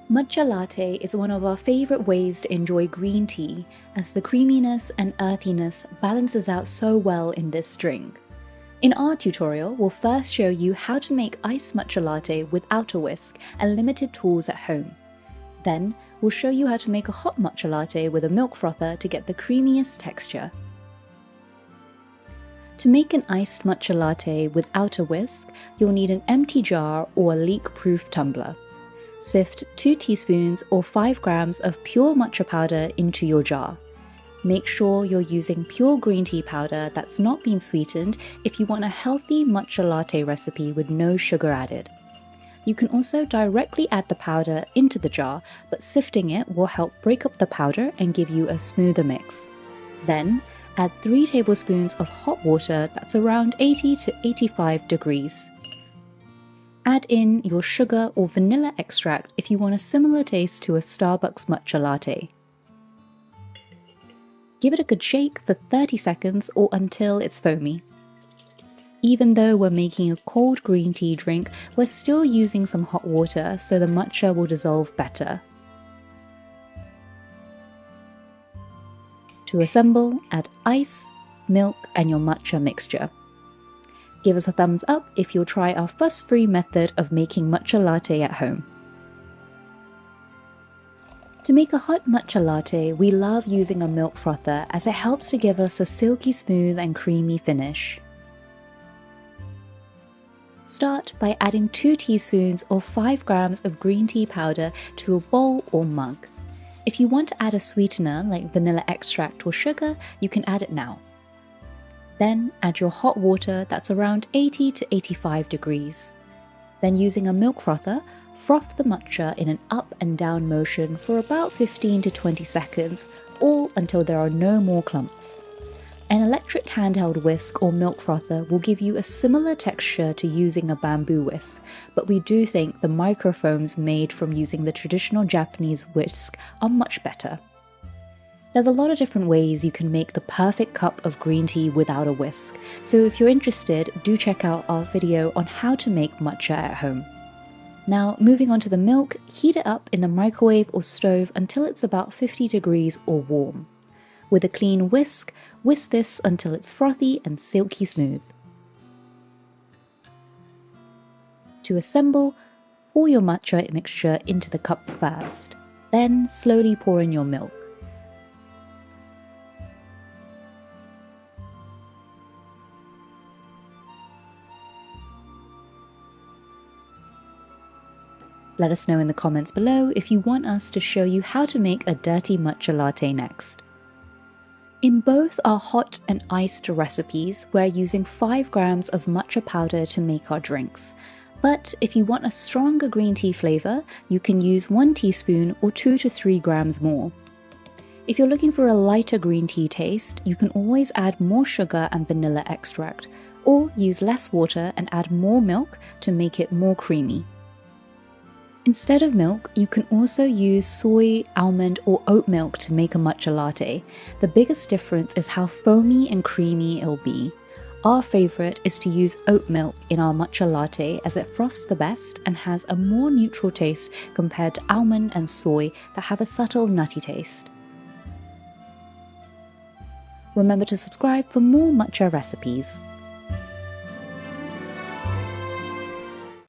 Matcha latte is one of our favorite ways to enjoy green tea, as the creaminess and earthiness balances out so well in this drink. In our tutorial, we'll first show you how to make iced matcha latte without a whisk and limited tools at home. Then, we'll show you how to make a hot matcha latte with a milk frother to get the creamiest texture. To make an iced matcha latte without a whisk, you'll need an empty jar or a leak-proof tumbler. Sift 2 teaspoons or 5 grams of pure matcha powder into your jar. Make sure you're using pure green tea powder that's not been sweetened if you want a healthy matcha latte recipe with no sugar added. You can also directly add the powder into the jar, but sifting it will help break up the powder and give you a smoother mix. Then, add 3 tablespoons of hot water that's around 80 to 85 degrees. Add in your sugar or vanilla extract if you want a similar taste to a Starbucks matcha latte. Give it a good shake for 30 seconds or until it's foamy. Even though we're making a cold green tea drink, we're still using some hot water so the matcha will dissolve better. To assemble, add ice, milk, and your matcha mixture. Give us a thumbs up if you'll try our fuss-free method of making matcha latte at home. To make a hot matcha latte, we love using a milk frother as it helps to give us a silky smooth and creamy finish. Start by adding 2 teaspoons or 5 grams of green tea powder to a bowl or mug. If you want to add a sweetener like vanilla extract or sugar, you can add it now. Then add your hot water that's around 80 to 85 degrees. Then using a milk frother, froth the matcha in an up and down motion for about 15 to 20 seconds, or until there are no more clumps. An electric handheld whisk or milk frother will give you a similar texture to using a bamboo whisk, but we do think the microfoams made from using the traditional Japanese whisk are much better. There's a lot of different ways you can make the perfect cup of green tea without a whisk, so if you're interested, do check out our video on how to make matcha at home. Now, moving on to the milk, heat it up in the microwave or stove until it's about 50 degrees or warm. With a clean whisk this until it's frothy and silky smooth. To assemble, pour your matcha mixture into the cup first, then slowly pour in your milk. Let us know in the comments below if you want us to show you how to make a dirty matcha latte next. In both our hot and iced recipes, we're using 5 grams of matcha powder to make our drinks. But if you want a stronger green tea flavor, you can use 1 teaspoon or 2 to 3 grams more. If you're looking for a lighter green tea taste, you can always add more sugar and vanilla extract, or use less water and add more milk to make it more creamy. Instead of milk, you can also use soy, almond, or oat milk to make a matcha latte. The biggest difference is how foamy and creamy it'll be. Our favorite is to use oat milk in our matcha latte as it froths the best and has a more neutral taste compared to almond and soy that have a subtle nutty taste. Remember to subscribe for more matcha recipes.